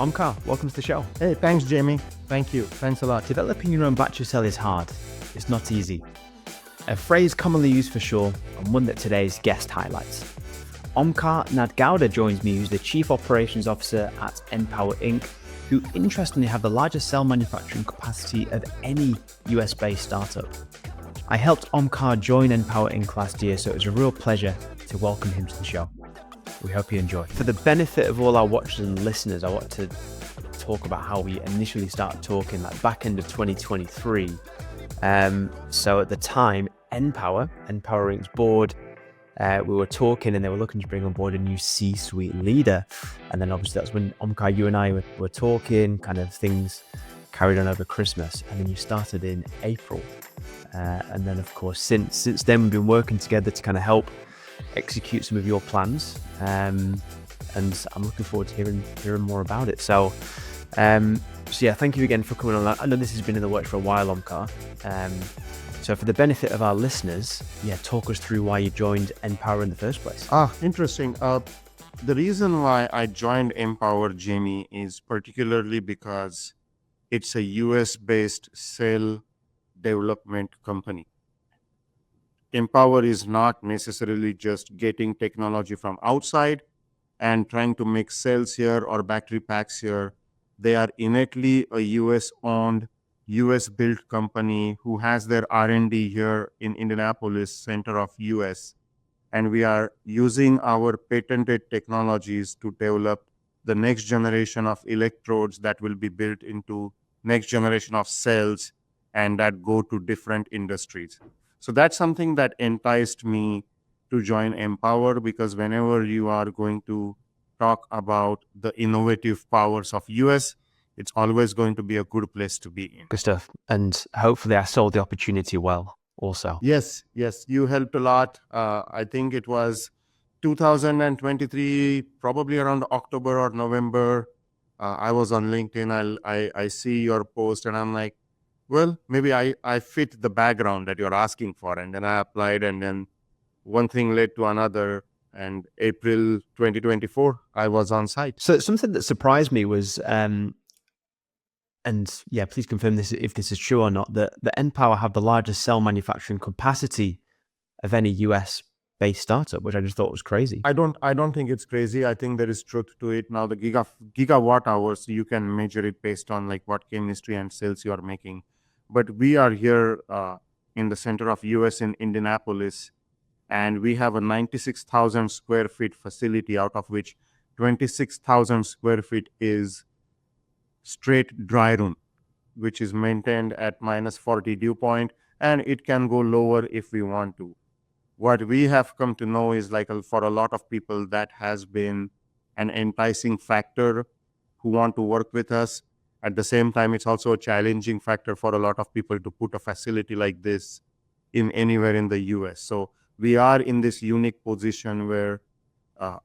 Omkar, welcome to the show. Hey, thanks, Jamie. Thank you. Thanks a lot. Developing your own battery cell is hard. It's not easy. A phrase commonly used for sure, and one that today's guest highlights. Omkar Nadgauda joins me, who's the Chief Operations Officer at EnPower Inc., who interestingly have the largest cell manufacturing capacity of any US-based startup. I helped Omkar join EnPower Inc. last year, so it was a real pleasure to welcome him to the show. We hope you enjoy. For the benefit of all our watchers and listeners, I want to talk about how we initially started talking, like back end of 2023. So at the time, EnPower Inc's board, we were talking and they were looking to bring on board a new C-suite leader. And then obviously that's when Omkar, you and I were talking, kind of things carried on over Christmas. And then you started in April. And then of course, since then we've been working together to kind of help execute some of your plans. And I'm looking forward to hearing more about it. So yeah, thank you again for coming on. I know this has been in the works for a while, Omkar. So for the benefit of our listeners, talk us through why you joined EnPower in the first place. Interesting. The reason why I joined EnPower, Jamie, is particularly because it's a US-based cell development company. EnPower is not necessarily just getting technology from outside and trying to make cells here or battery packs here. They are innately a US-owned, US-built company who has their R&D here in Indianapolis, center of US. And we are using our patented technologies to develop the next generation of electrodes that will be built into next generation of cells and that go to different industries. So that's something that enticed me to join EnPower, because whenever you are going to talk about the innovative powers of US, it's always going to be a good place to be in. Good stuff. And hopefully I sold the opportunity well also. Yes, you helped a lot. I think it was 2023, probably around October or November. I was on LinkedIn. I see your post and I'm like, well, maybe I fit the background that you're asking for. And then I applied, and then one thing led to another. And April 2024, I was on site. So something that surprised me was, please confirm this if this is true or not, that EnPower have the largest cell manufacturing capacity of any US-based startup, which I just thought was crazy. I don't think it's crazy. I think there is truth to it. Now the gigawatt hours, you can measure it based on like what chemistry and cells you are making. But we are here in the center of US in Indianapolis, and we have a 96,000 square feet facility, out of which 26,000 square feet is straight dry room, which is maintained at -40 dew point, and it can go lower if we want to. What we have come to know is like for a lot of people, that has been an enticing factor who want to work with us. At the same time, it's also a challenging factor for a lot of people to put a facility like this in anywhere in the US. So we are in this unique position where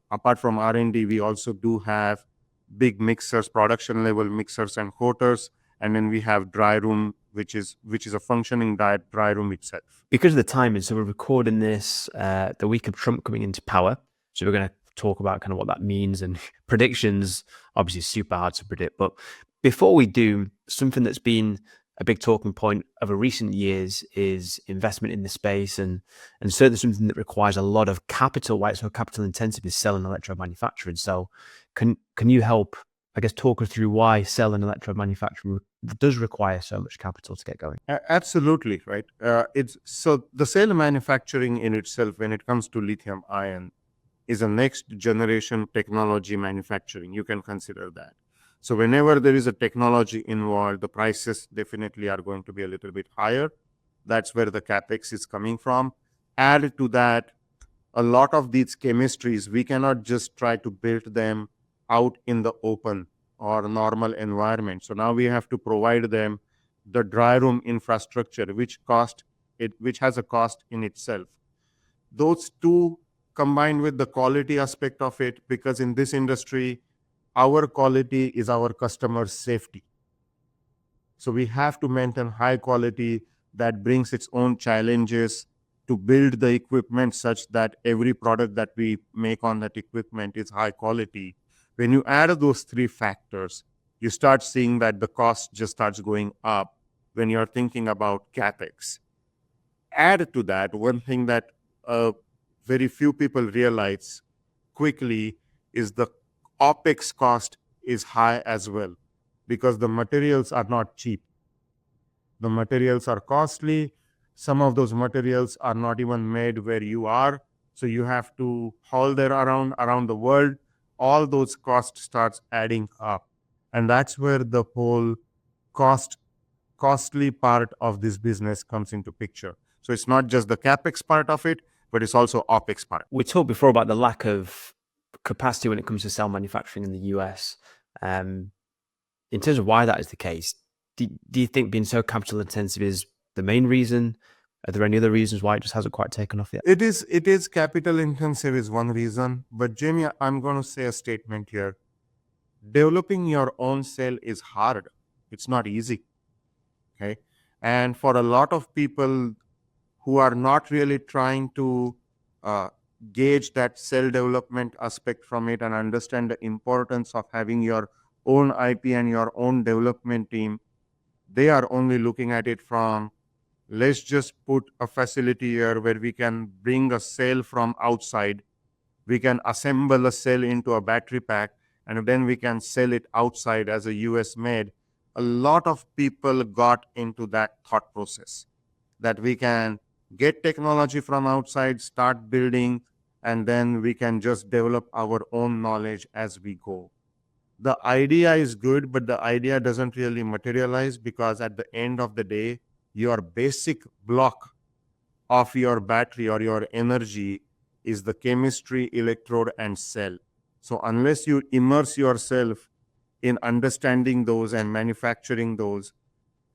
apart from R&D, we also do have big mixers, production level mixers and coaters. And then we have dry room, which is a functioning dry room itself. Because of the timing, so we're recording this the week of Trump coming into power. So we're going to talk about kind of what that means, and predictions, obviously super hard to predict. But before we do, something that's been a big talking point over recent years is investment in the space, and certainly something that requires a lot of capital. Why it's so capital intensive is cell and electrode manufacturing. So can you help, I guess, talk us through why cell and electrode manufacturing does require so much capital to get going? Absolutely, right. So the cell manufacturing in itself, when it comes to lithium ion, is a next generation technology manufacturing. You can consider that. So whenever there is a technology involved, the prices definitely are going to be a little bit higher. That's where the capex is coming from. Add to that, a lot of these chemistries, we cannot just try to build them out in the open or normal environment. So now we have to provide them the dry room infrastructure, which has a cost in itself. Those two combined with the quality aspect of it, because in this industry, our quality is our customer's safety. So we have to maintain high quality. That brings its own challenges to build the equipment such that every product that we make on that equipment is high quality. When you add those three factors, you start seeing that the cost just starts going up when you're thinking about capex. Add to that one thing that very few people realize quickly is the opex cost is high as well, because the materials are not cheap. The materials are costly. Some of those materials are not even made where you are, so you have to haul them around the world. All those costs starts adding up, and that's where the whole costly part of this business comes into picture. So it's not just the capex part of it, but it's also opex part. We talked before about the lack of capacity when it comes to cell manufacturing in the US. In terms of why that is the case, do you think being so capital intensive is the main reason? Are there any other reasons why it just hasn't quite taken off yet? It is capital intensive is one reason, but Jamie, I'm going to say a statement here. Developing your own cell is hard. It's not easy. Okay. And for a lot of people who are not really trying to uh, gauge that cell development aspect from it and understand the importance of having your own IP and your own development team, they are only looking at it from, let's just put a facility here where we can bring a cell from outside, we can assemble a cell into a battery pack, and then we can sell it outside as a US made. A lot of people got into that thought process that we can get technology from outside, start building, and then we can just develop our own knowledge as we go. The idea is good, but the idea doesn't really materialize, because at the end of the day, your basic block of your battery or your energy is the chemistry, electrode, and cell. So unless you immerse yourself in understanding those and manufacturing those,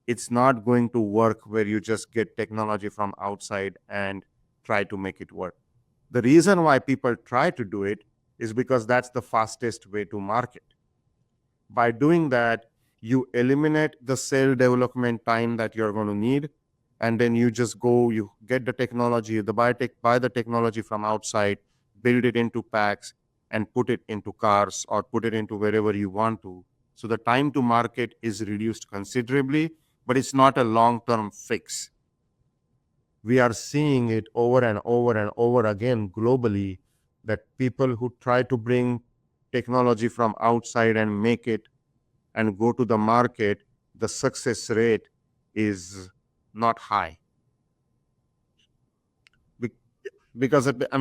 it's not going to work where you just get technology from outside and try to make it work. The reason why people try to do it is because that's the fastest way to market. By doing that, you eliminate the cell development time that you're going to need, and then you just go, you get the technology, buy the technology from outside, build it into packs, and put it into cars or put it into wherever you want to. So the time to market is reduced considerably, but it's not a long-term fix. We are seeing it over and over and over again globally, that people who try to bring technology from outside and make it and go to the market, the success rate is not high. Because, at the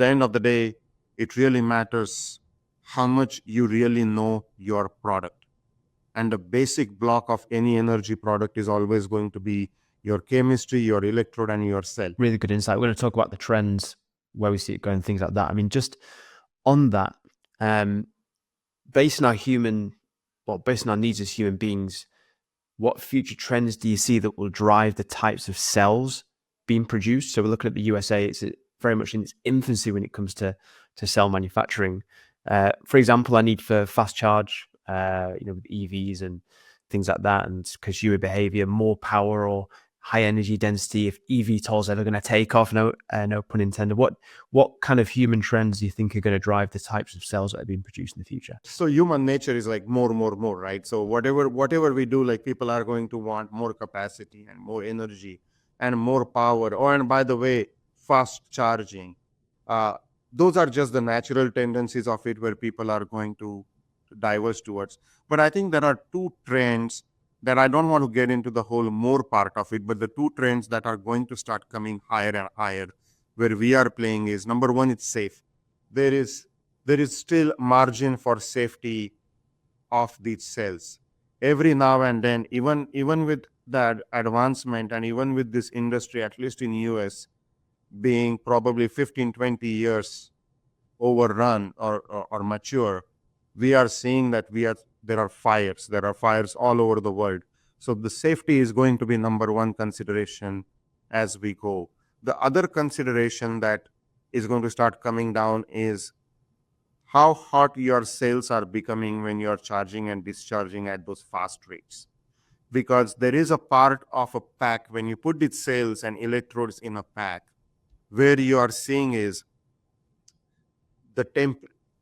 end of the day, it really matters how much you really know your product. And the basic block of any energy product is always going to be your chemistry, your electrode, and your cell. Really good insight. We're going to talk about the trends, where we see it going, things like that. I mean, just on that, based on our needs as human beings, what future trends do you see that will drive the types of cells being produced? So we're looking at the USA. It's very much in its infancy when it comes to cell manufacturing. For example, I need for fast charge, with EVs and things like that, and consumer behavior, more power or high energy density. If eVTOLs are ever going to take off, no pun intended. What kind of human trends do you think are going to drive the types of cells that are being produced in the future? So human nature is like more, right? So whatever we do, like people are going to want more capacity and more energy and more power. Oh, and by the way, fast charging. Those are just the natural tendencies of it, where people are going to diverge towards. But I think there are two trends that I don't want to get into the whole more part of it, but the two trends that are going to start coming higher and higher, where we are playing, is number one, it's safe. There is still margin for safety of these cells. Every now and then, even with that advancement and even with this industry, at least in US, being probably 15, 20 years overrun or mature, we are seeing that there are fires all over the world. So the safety is going to be number one consideration as we go. The other consideration that is going to start coming down is how hot your cells are becoming when you're charging and discharging at those fast rates. Because there is a part of a pack, when you put the cells and electrodes in a pack, where you are seeing is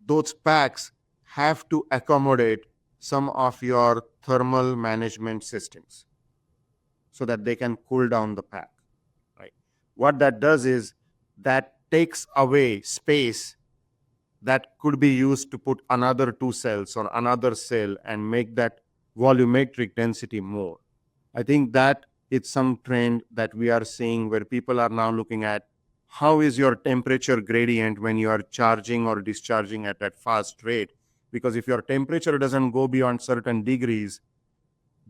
those packs have to accommodate some of your thermal management systems so that they can cool down the pack, right? What that does is that takes away space that could be used to put another two cells or another cell and make that volumetric density more. I think that it's some trend that we are seeing where people are now looking at how is your temperature gradient when you are charging or discharging at that fast rate. Because if your temperature doesn't go beyond certain degrees,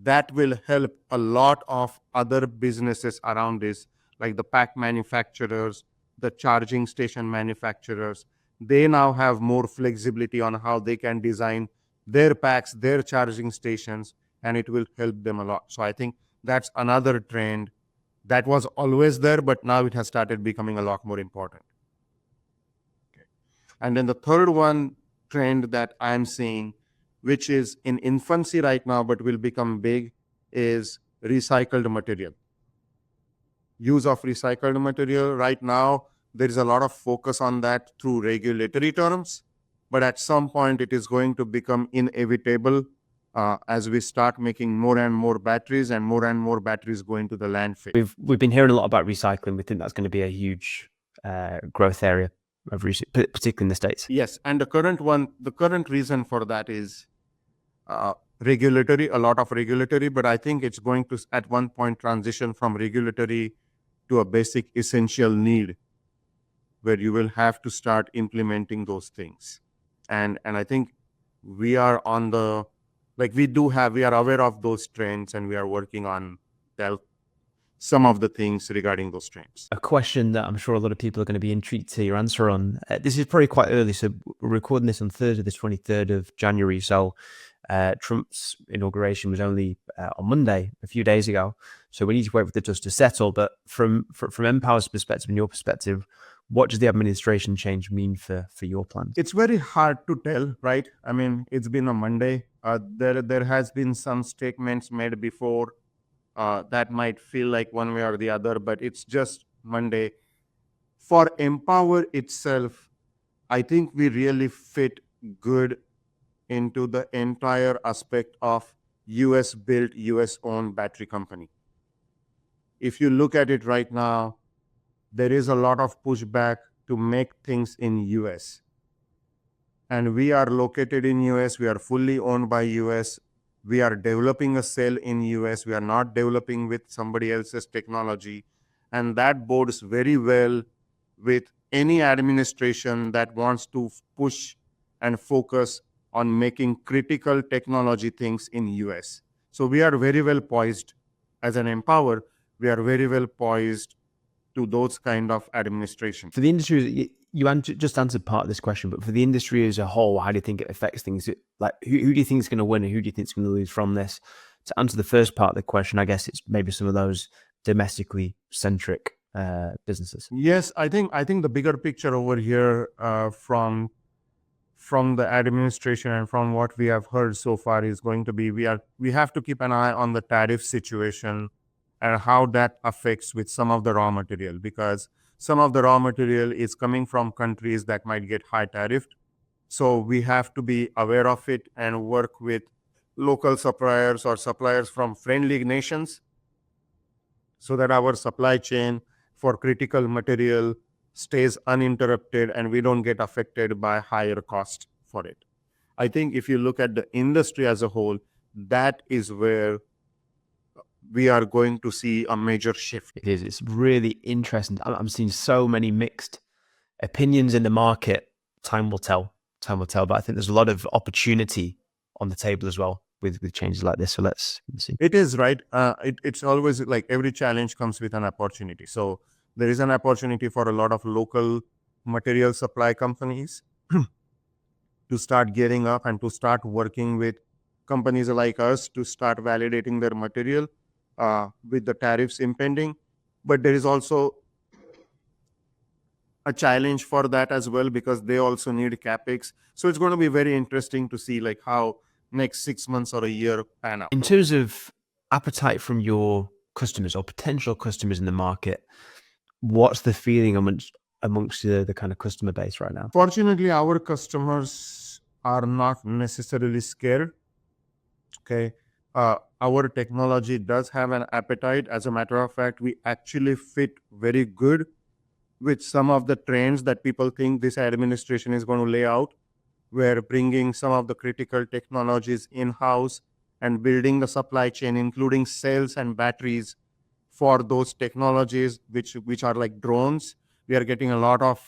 that will help a lot of other businesses around this, like the pack manufacturers, the charging station manufacturers. They now have more flexibility on how they can design their packs, their charging stations, and it will help them a lot. So I think that's another trend that was always there, but now it has started becoming a lot more important. Okay. And then the third one trend that I'm seeing, which is in infancy right now, but will become big, is recycled material. Use of recycled material. Right now, there is a lot of focus on that through regulatory terms, but at some point it is going to become inevitable as we start making more and more batteries go into the landfill. We've been hearing a lot about recycling. We think that's going to be a huge growth area, particularly in the States. Yes, and the current reason for that is regulatory, a lot of regulatory, but I think it's going to at one point transition from regulatory to a basic essential need where you will have to start implementing those things. And I think we are on the, like we are aware of those trends and we are working on some of the things regarding those trends. A question that I'm sure a lot of people are going to be intrigued to your answer on. This is probably quite early, so we're recording this on Thursday, the 23rd of January. So Trump's inauguration was only on Monday, a few days ago. So we need to wait for the dust to settle. But from EnPower's perspective and your perspective, what does the administration change mean for your plans? It's very hard to tell, right? I mean, it's been a Monday. There has been some statements made before that might feel like one way or the other, but it's just Monday. For EnPower itself, I think we really fit good into the entire aspect of US built, US owned battery company. If you look at it right now, there is a lot of pushback to make things in US. And we are located in US, we are fully owned by US. We are developing a cell in US. We are not developing with somebody else's technology. And that bodes very well with any administration that wants to push and focus on making critical technology things in US. So we are very well poised as an EnPower. We are very well poised to those kind of administration. For the industry, you just answered part of this question, but for the industry as a whole, how do you think it affects things? Like, who do you think is going to win and who do you think is going to lose from this? To answer the first part of the question, I guess it's maybe some of those domestically centric businesses. Yes, I think the bigger picture over here from the administration and from what we have heard so far is going to be we have to keep an eye on the tariff situation and how that affects with some of the raw material, because some of the raw material is coming from countries that might get high tariffed. So we have to be aware of it and work with local suppliers or suppliers from friendly nations so that our supply chain for critical material stays uninterrupted and we don't get affected by higher cost for it. I think if you look at the industry as a whole, that is where we are going to see a major shift. It is. It's really interesting. I'm seeing so many mixed opinions in the market. Time will tell. But I think there's a lot of opportunity on the table as well with changes like this. So let's see. It is, right. It's always like every challenge comes with an opportunity. So there is an opportunity for a lot of local material supply companies to start gearing up and to start working with companies like us to start validating their material with the tariffs impending. But there is also a challenge for that as well because they also need capex. So it's going to be very interesting to see like how next 6 months or a year pan out. In terms of appetite from your customers or potential customers in the market, what's the feeling amongst the kind of customer base right now? Fortunately, our customers are not necessarily scared. Okay. Our technology does have an appetite. As a matter of fact, we actually fit very good with some of the trends that people think this administration is going to lay out. We're bringing some of the critical technologies in house and building the supply chain, including cells and batteries for those technologies, which are like drones. We are getting a lot of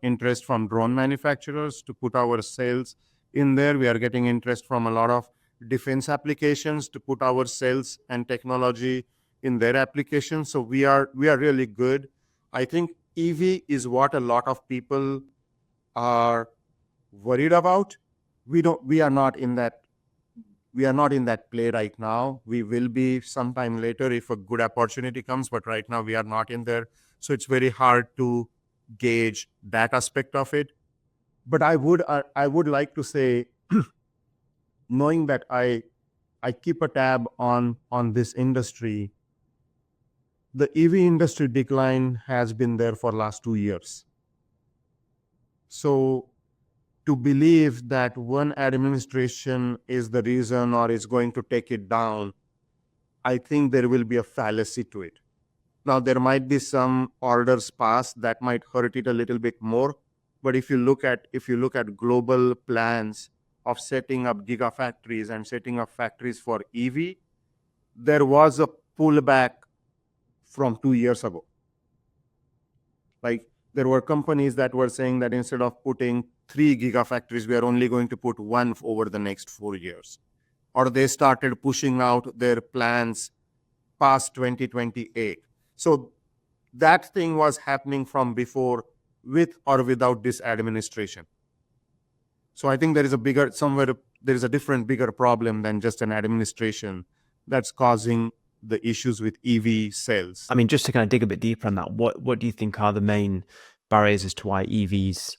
interest from drone manufacturers to put our cells in there. We are getting interest from a lot of defense applications to put our cells and technology in their applications. So we are really good. I think EV is what a lot of people are worried about. We are not in that play right now. We will be sometime later if a good opportunity comes, but right now we are not in there. So it's very hard to gauge that aspect of it. But I would like to say, knowing that I keep a tab on this industry, the EV industry decline has been there for last 2 years. So to believe that one administration is the reason or is going to take it down, I think there will be a fallacy to it. Now, there might be some orders passed that might hurt it a little bit more, but if you look at global plans of setting up gigafactories and setting up factories for EV, there was a pullback from 2 years ago. Like there were companies that were saying that instead of putting 3 gigafactories, we are only going to put one over the next 4 years. Or they started pushing out their plans past 2028. So that thing was happening from before, with or without this administration. So I think there is a different, bigger problem than just an administration that's causing the issues with EV cells. I mean, just to kind of dig a bit deeper on that, what do you think are the main barriers as to why EVs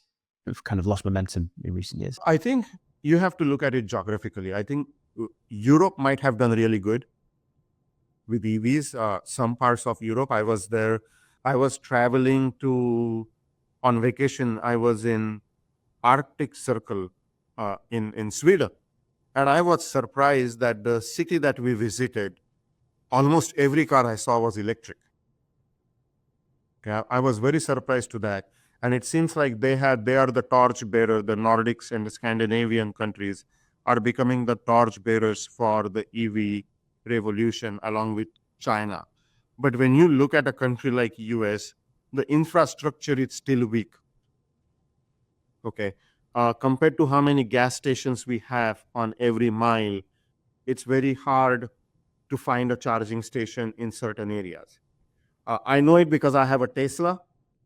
have kind of lost momentum in recent years? I think you have to look at it geographically. I think Europe might have done really good with EVs. Some parts of Europe, I was there. I was traveling on vacation. I was in Arctic Circle in Sweden. And I was surprised that the city that we visited, almost every car I saw was electric. Okay, I was very surprised to that. And it seems like they are the torch bearer. The Nordics and the Scandinavian countries are becoming the torch bearers for the EV revolution along with China. But when you look at a country like US, the infrastructure is still weak. Okay. Compared to how many gas stations we have on every mile, it's very hard to find a charging station in certain areas. I know it because I have a Tesla.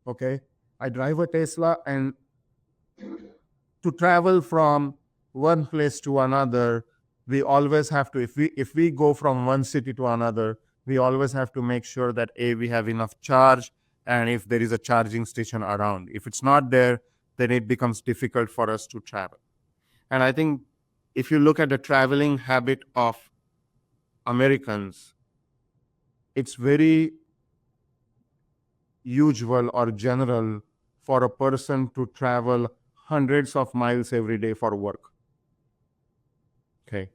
Okay. I drive a Tesla, and to travel from one place to another, we always have to, if we go from one city to another, we always have to make sure that we have enough charge, and if there is a charging station around. If it's not there, then it becomes difficult for us to travel. And I think if you look at the traveling habit of Americans, it's very usual or general for a person to travel hundreds of miles every day for work. Okay.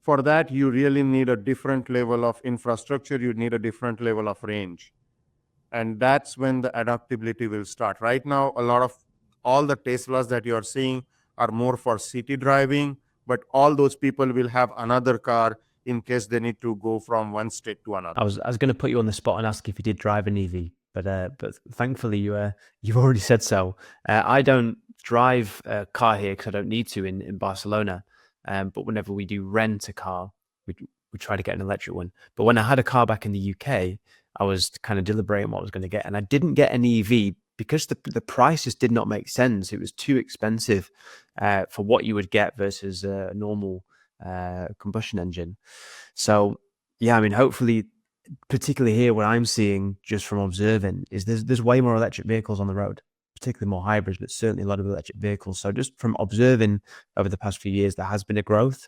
For that, you really need a different level of infrastructure. You need a different level of range. And that's when the adaptability will start. Right now, all the Teslas that you're seeing are more for city driving, but all those people will have another car in case they need to go from one state to another. I was going to put you on the spot and ask if you did drive an EV, but thankfully you've already said so. I don't drive a car here because I don't need to in Barcelona. But whenever we do rent a car, we try to get an electric one. But when I had a car back in the UK, I was kind of deliberating what I was going to get, and I didn't get an EV because the price just did not make sense. It was too expensive for what you would get versus a normal combustion engine. So yeah, I mean, hopefully, particularly here, what I'm seeing just from observing is there's way more electric vehicles on the road, particularly more hybrids, but certainly a lot of electric vehicles. So just from observing over the past few years, there has been a growth,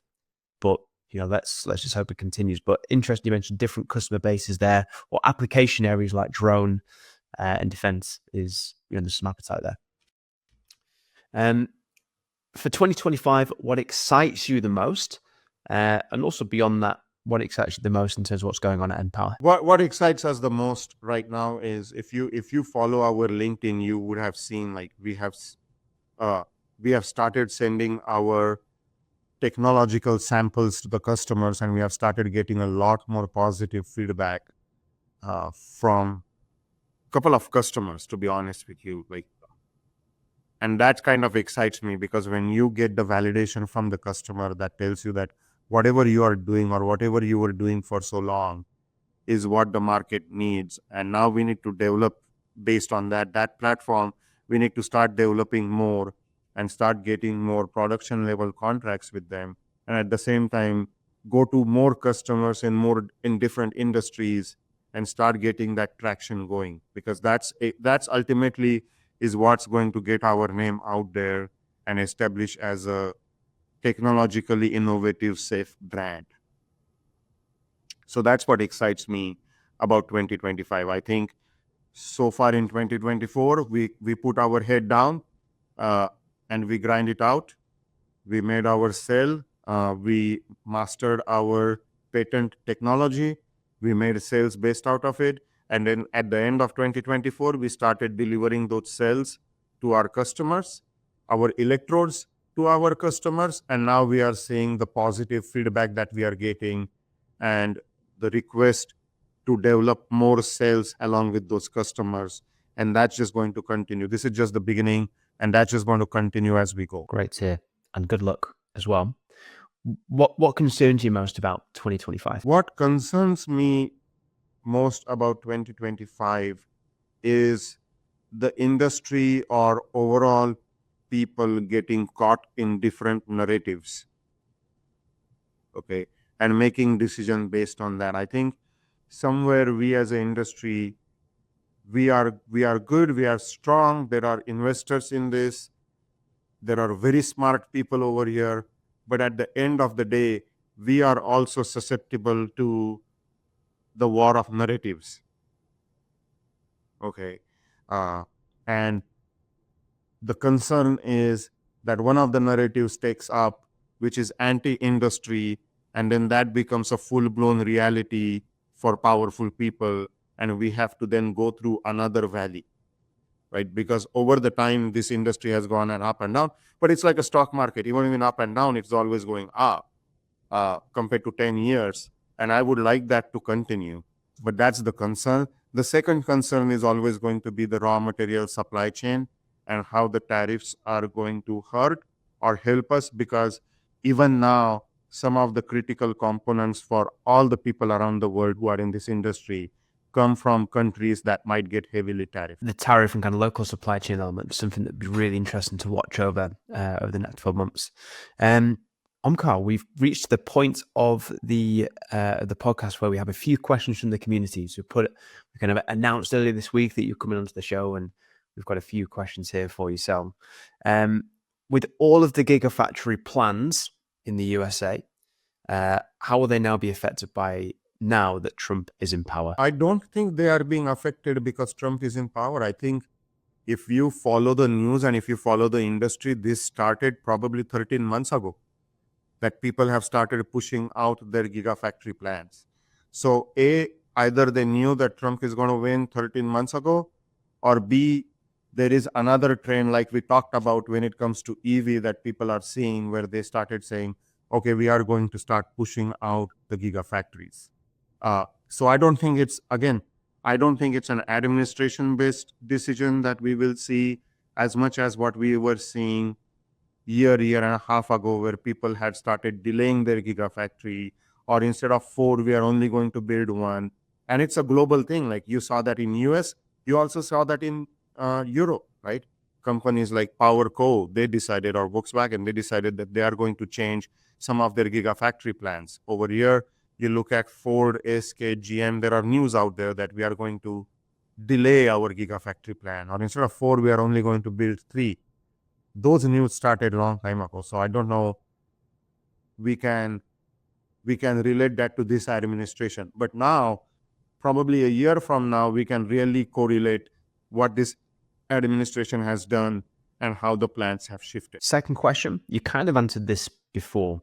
but let's just hope it continues. But interesting, you mentioned different customer bases there, or application areas like drone and defense is there's some appetite there. For 2025, what excites you the most? And also beyond that, what excites you the most in terms of what's going on at EnPower? What excites us the most right now is if you follow our LinkedIn, you would have seen like we have started sending our technological samples to the customers, and we have started getting a lot more positive feedback from a couple of customers, to be honest with you. Like, and that kind of excites me because when you get the validation from the customer that tells you that whatever you are doing or whatever you were doing for so long is what the market needs, and now we need to develop based on that platform. We need to start developing more and start getting more production level contracts with them, and at the same time go to more customers in different industries and start getting that traction going, because that's ultimately is what's going to get our name out there and establish as a technologically innovative, safe brand. So that's what excites me about 2025. I think so far in 2024, we put our head down and we grind it out. We made our cell. We mastered our patent technology. We made sales based out of it. And then at the end of 2024, we started delivering those cells to our customers, our electrodes to our customers. And now we are seeing the positive feedback that we are getting and the request to develop more sales along with those customers. And that's just going to continue. This is just the beginning, and that's just going to continue as we go. Great to hear, and good luck as well. What concerns you most about 2025? What concerns me most about 2025 is the industry or overall people getting caught in different narratives, okay, and making decisions based on that. I think somewhere we as an industry, we are good, we are strong, there are investors in this, there are very smart people over here, but at the end of the day, we are also susceptible to the war of narratives, okay. And the concern is that one of the narratives takes up, which is anti-industry, and then that becomes a full-blown reality for powerful people, and we have to then go through another valley, right? Because over the time, this industry has gone up and down, but it's like a stock market. Even in up and down, it's always going up compared to 10 years, and I would like that to continue, but that's the concern. The second concern is always going to be the raw material supply chain and how the tariffs are going to hurt or help us, because even now, some of the critical components for all the people around the world who are in this industry come from countries that might get heavily tariffed. The tariff and kind of local supply chain element is something that would be really interesting to watch over the next 12 months. Omkar, we've reached the point of the podcast where we have a few questions from the community. So we kind of announced earlier this week that you're coming onto the show, and we've got a few questions here for you. So, with all of the Gigafactory plans in the USA, how will they now be affected by now that Trump is in power? I don't think they are being affected because Trump is in power. I think if you follow the news and if you follow the industry, this started probably 13 months ago, that people have started pushing out their Gigafactory plans. So A, either they knew that Trump is going to win 13 months ago, or B, there is another trend like we talked about when it comes to EV that people are seeing, where they started saying, okay, we are going to start pushing out the Gigafactories. So I don't think it's an administration-based decision that we will see as much as what we were seeing year and a half ago, where people had started delaying their Gigafactory, or instead of 4, we are only going to build 1. And it's a global thing. Like you saw that in US, you also saw that in Europe, right? Companies like PowerCo, they decided, or Volkswagen, they decided that they are going to change some of their Gigafactory plans. Over here, you look at Ford, SK, GM, there are news out there that we are going to delay our Gigafactory plan, or instead of 4, we are only going to build 3. Those news started a long time ago. So I don't know, we can relate that to this administration. But now, probably a year from now, we can really correlate what this administration has done and how the plans have shifted. Second question, you kind of answered this before,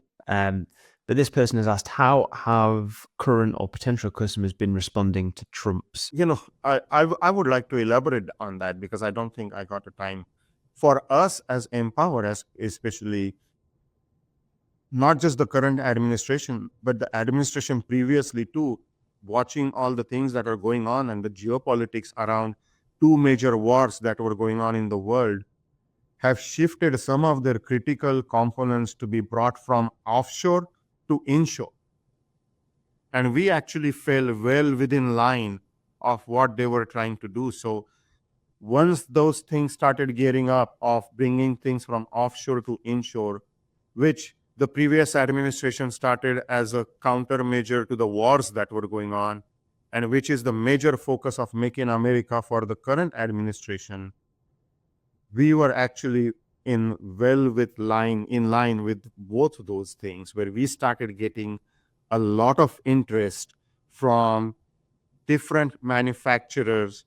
But this person has asked, how have current or potential customers been responding to Trump's? I would like to elaborate on that because I don't think I got the time. For us as EnPower, as especially not just the current administration, but the administration previously too, watching all the things that are going on and the geopolitics around two major wars that were going on in the world have shifted some of their critical components to be brought from offshore to inshore. And we actually fell well within line of what they were trying to do. So once those things started gearing up of bringing things from offshore to inshore, which the previous administration started as a countermeasure to the wars that were going on, and which is the major focus of Make in America for the current administration, we were actually in line with both those things, where we started getting a lot of interest from different manufacturers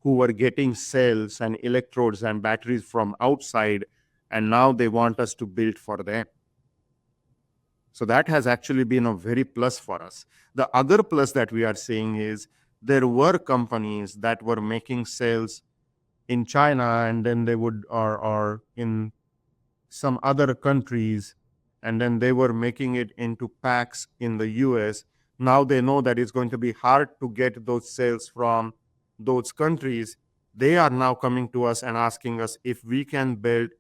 who were getting cells and electrodes and batteries from outside, and now they want us to build for them. So that has actually been a very plus for us. The other plus that we are seeing is there were companies that were making cells in China, and then they would or in some other countries, and then they were making it into packs in the US. Now they know that it's going to be hard to get those cells from those countries. They are now coming to us and asking us if we can build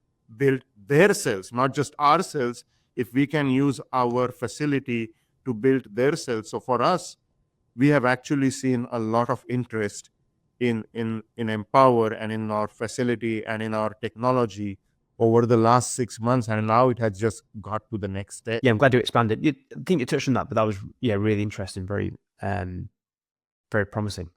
their cells, not just our cells, if we can use our facility to build their cells. So for us, we have actually seen a lot of interest in EnPower and in our facility and in our technology over the last 6 months, and now it has just got to the next step. Yeah, I'm glad you expanded. I think you touched on that, but that was really interesting, very very promising.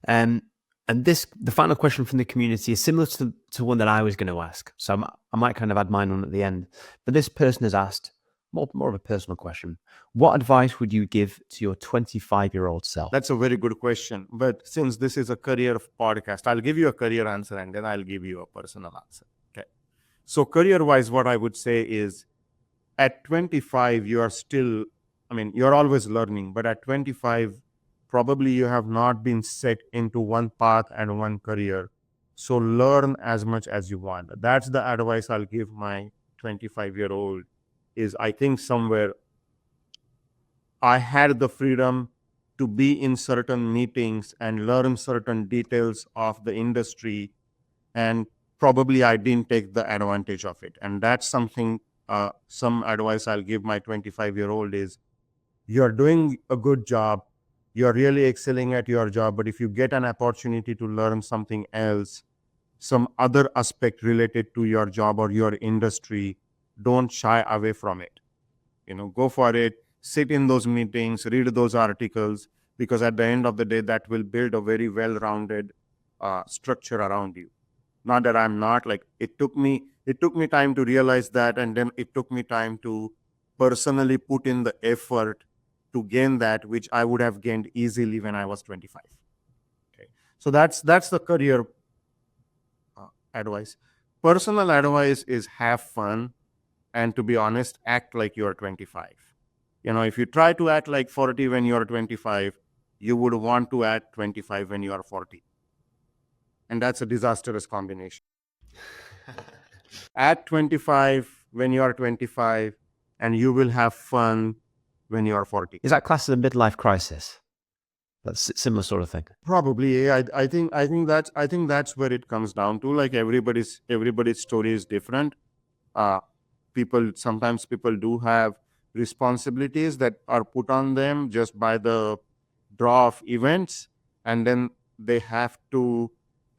And the final question from the community is similar to one that I was going to ask, so I might kind of add mine on at the end. But this person has asked more of a personal question: what advice would you give to your 25-year-old self? That's a very good question. But since this is a career podcast, I'll give you a career answer and then I'll give you a personal answer. Okay. So career-wise, what I would say is at 25, you are still, you're always learning, but at 25, probably you have not been set into one path and one career. So learn as much as you want. That's the advice I'll give my 25-year-old is I think somewhere I had the freedom to be in certain meetings and learn certain details of the industry, and probably I didn't take the advantage of it. And that's something, some advice I'll give my 25-year-old is you're doing a good job, you're really excelling at your job, but if you get an opportunity to learn something else, some other aspect related to your job or your industry, don't shy away from it. Go for it, sit in those meetings, read those articles, because at the end of the day, that will build a very well-rounded structure around you. Not that I'm not, like, it took me time to realize that, and then it took me time to personally put in the effort to gain that, which I would have gained easily when I was 25. Okay. So that's the career advice. Personal advice is have fun, and to be honest, act like you're 25. If you try to act like 40 when you're 25, you would want to act 25 when you are 40. And that's a disastrous combination. At 25 when you are 25, and you will have fun when you are 40. Is that classed as a midlife crisis? That's a similar sort of thing. Probably, yeah. I think that's where it comes down to. Like everybody's story is different. Sometimes people do have responsibilities that are put on them just by the draw of events, and then they have to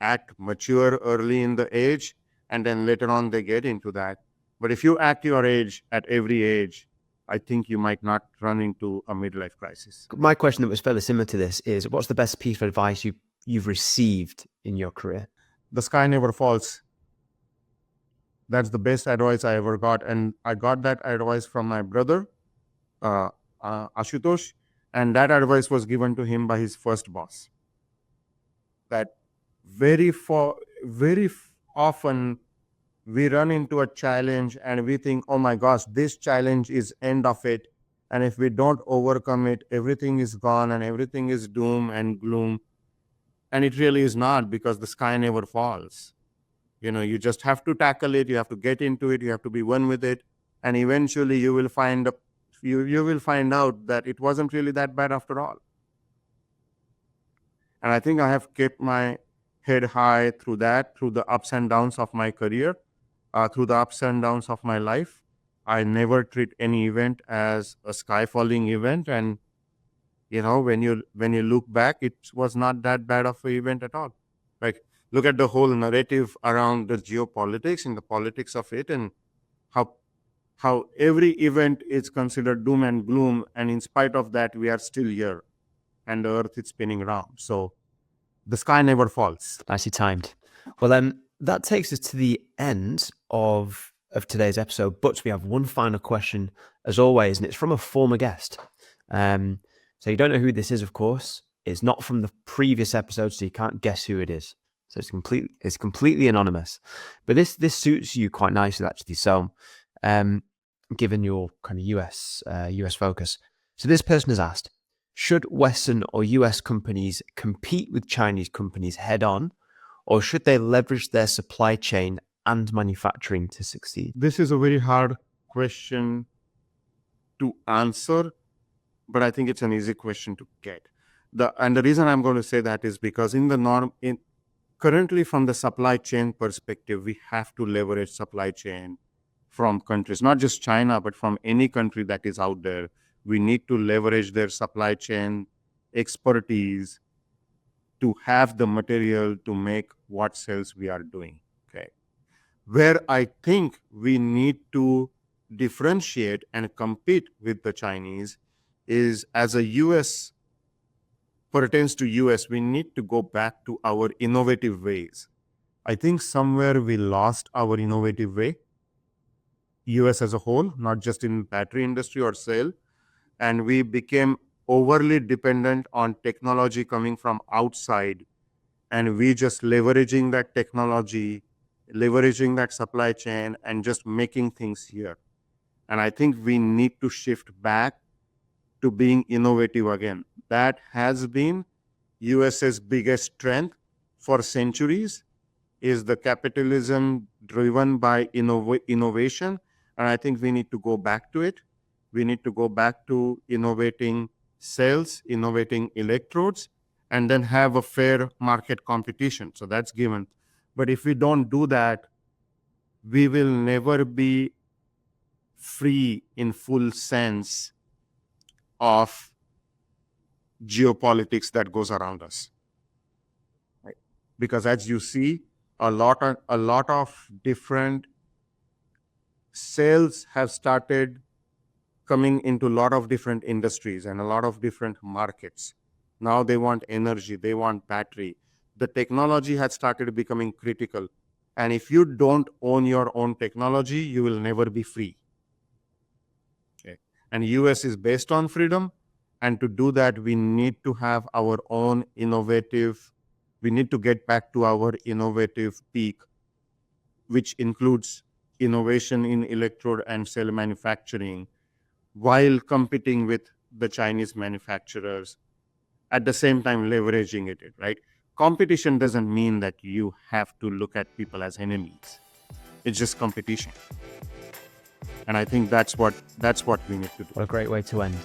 act mature early in the age, and then later on they get into that. But if you act your age at every age, I think you might not run into a midlife crisis. My question that was fairly similar to this is, what's the best piece of advice you've received in your career? The sky never falls. That's the best advice I ever got. And I got that advice from my brother, Ashutosh, and that advice was given to him by his first boss. That very often we run into a challenge and we think, oh my gosh, this challenge is end of it, And if we don't overcome it, everything is gone and everything is doom and gloom. And it really is not, because the sky never falls. You just have to tackle it. You have to get into it. You have to be one with it. And eventually you will find you will find out that it wasn't really that bad after all. And I think I have kept my head high through the ups and downs of my career, through the ups and downs of my life. I never treat any event as a sky falling event. And when you look back, it was not that bad of an event at all. Like, look at the whole narrative around the geopolitics and the politics of it, and how every event is considered doom and gloom, and in spite of that, we are still here, and the earth is spinning around. So the sky never falls. Nicely timed. Well, that takes us to the end of today's episode, but we have one final question, as always, and it's from a former guest. So you don't know who this is, of course. It's not from the previous episode, so you can't guess who it is. So it's completely anonymous. But this suits you quite nicely, actually. So, given your kind of US focus, so this person has asked: should Western or US companies compete with Chinese companies head on, or should they leverage their supply chain and manufacturing to succeed? This is a very hard question to answer, but I think it's an easy question to get. And the reason I'm going to say that is because currently, from the supply chain perspective, we have to leverage supply chain from countries, not just China, but from any country that is out there. We need to leverage their supply chain expertise to have the material to make what cells we are doing. Okay. Where I think we need to differentiate and compete with the Chinese is, as a US pertains to US, we need to go back to our innovative ways. I think somewhere we lost our innovative way, US as a whole, not just in battery industry or cell, and we became overly dependent on technology coming from outside, and we just leveraging that technology, leveraging that supply chain, and just making things here. And I think we need to shift back to being innovative again. That has been US's biggest strength for centuries, is the capitalism driven by innovation. And I think we need to go back to it. We need to go back to innovating cells, innovating electrodes, and then have a fair market competition. So that's given. But if we don't do that, we will never be free in full sense of geopolitics that goes around us. Right? Because as you see, a lot of different cells have started coming into a lot of different industries and a lot of different markets. Now they want energy, they want battery. The technology has started becoming critical. And if you don't own your own technology, you will never be free. Okay. And US is based on freedom. And to do that, we need to have our own we need to get back to our innovative peak, which includes innovation in electrode and cell manufacturing, while competing with the Chinese manufacturers, at the same time leveraging it, right? Competition doesn't mean that you have to look at people as enemies. It's just competition. And I think that's what we need to do. What a great way to end.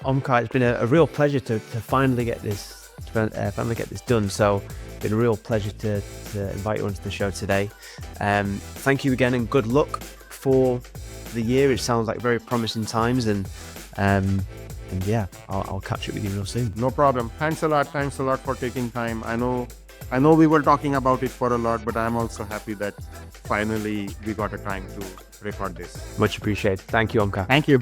Omkar, it's been a real pleasure to finally get this done. So it's been a real pleasure to invite you onto the show today. Thank you again, and good luck for the year. It sounds like very promising times, and yeah, I'll catch up with you real soon. No problem. Thanks a lot for taking time. I know we were talking about it for a lot, but I'm also happy that finally we got a time to record this. Much appreciated. Thank you, Omkar. Thank you.